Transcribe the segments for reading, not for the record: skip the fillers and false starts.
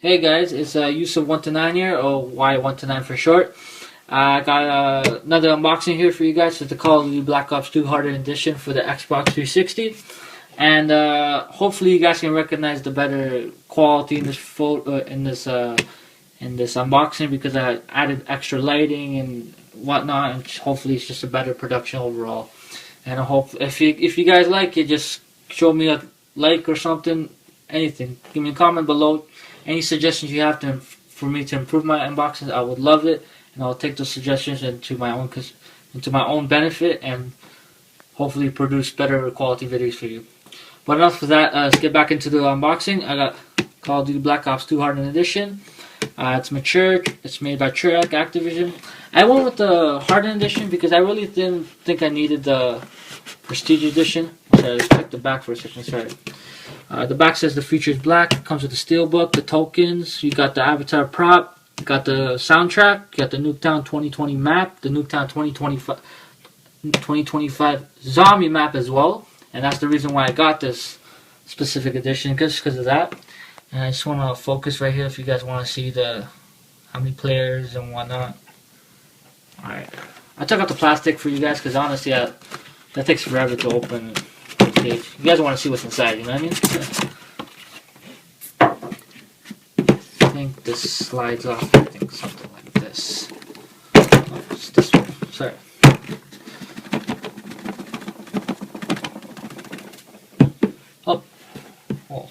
Hey guys, it's yousuf 129 here, or Y129 for short. I got another unboxing here for you guys. It's the Call of Duty Black Ops 2 Hardened Edition for the Xbox 360. And hopefully you guys can recognize the better quality in this unboxing, because I added extra lighting and whatnot, and hopefully it's just a better production overall. And I hope if you guys like it, just show me a like or something, anything. Give me a comment below. Any suggestions you have for me to improve my unboxings, I would love it, and I'll take those suggestions into my own benefit, and hopefully produce better quality videos for you. But enough of that. Let's get back into the unboxing. I got Call of Duty Black Ops 2 Hardened Edition. It's mature. It's made by Activision. I went with the Hardened Edition because I really didn't think I needed the Prestige Edition. Sorry, let's check the back for a second. Sorry. The back says the feature is black. It comes with the steelbook, the tokens. You got the avatar prop. You got the soundtrack. You got the Nuketown 2020 map. The Nuketown 2025 zombie map as well. And that's the reason why I got this specific edition, just because of that. And I just want to focus right here if you guys want to see how many players and whatnot. Alright. I took out the plastic for you guys because honestly, that takes forever to open. You guys want to see what's inside, you know what I mean? I think this slides off. I think something like this. Oh, it's this one. Sorry. Oh. Oh.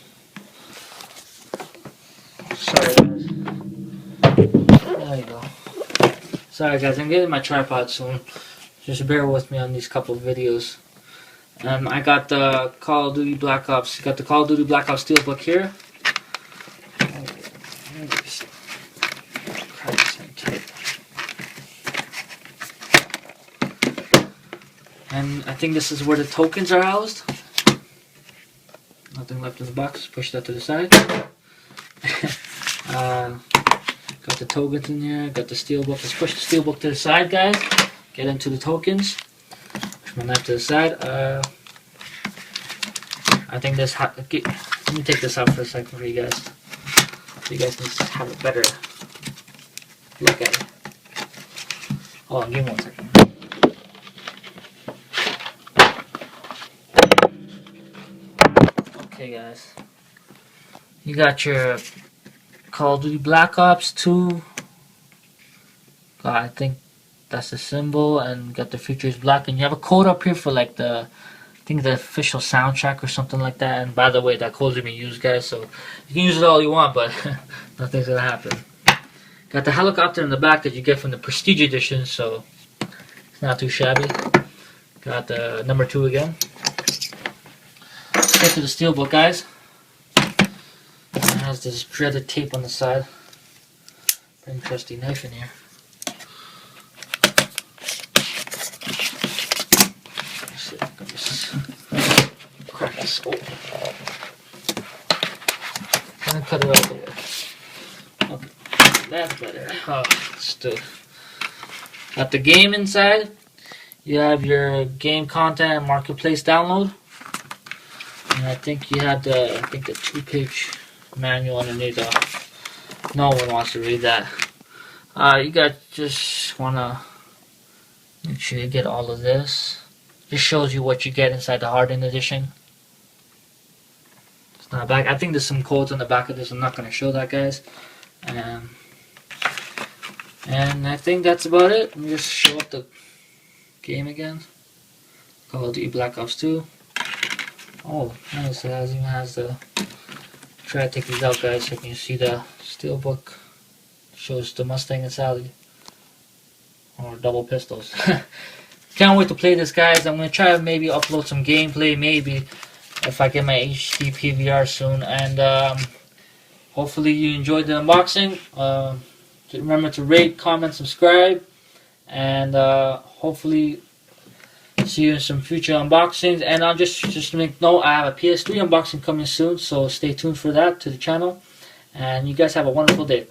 Sorry, guys. There you go. Sorry, guys. I'm getting my tripod soon. Just bear with me on these couple of videos. I got the Call of Duty Black Ops. Got the Call of Duty Black Ops steelbook here. And I think this is where the tokens are housed. Nothing left in the box. Push that to the side. Got the tokens in here. Got the steelbook. Let's push the steelbook to the side, guys. Get into the tokens. My knife to the side. I think this. Let me take this out for a second for you guys, so you guys can have a better look at it. Hold on, give me 1 second. Okay, guys, you got your Call of Duty Black Ops 2. I think that's the symbol, and got the features black, and you have a code up here for like I think the official soundtrack or something like that. And by the way, that code's gonna be used, guys, so you can use it all you want, but nothing's gonna happen. Got the helicopter in the back that you get from the Prestige Edition, so it's not too shabby. Got the number 2 again. Let's get to the steelbook, guys. It has this dreaded tape on the side. Pretty trusty knife in here. Crack this open. And cut it all the way. Okay, that's better. Oh, still. Got the game inside. You have your game content and marketplace download. And I think you have the 2-page manual underneath. No one wants to read that. You guys just wanna make sure you get all of this. Just shows you what you get inside the Hardened Edition. It's not back. I think there's some codes on the back of this. I'm not going to show that, guys. And I think that's about it. Let me just show up the game again. Call of Duty Black Ops 2. Oh, nice. It even has the... Try to take these out, guys, so you can see the steelbook. Shows the Mustang and Sally. Or double pistols. Can't wait to play this, guys. I'm going to try to maybe upload some gameplay, maybe, if I get my HD PVR soon. And hopefully you enjoyed the unboxing. Remember to rate, comment, subscribe. And hopefully see you in some future unboxings. And I'll just to make note, I have a PS3 unboxing coming soon. So stay tuned for that to the channel. And you guys have a wonderful day.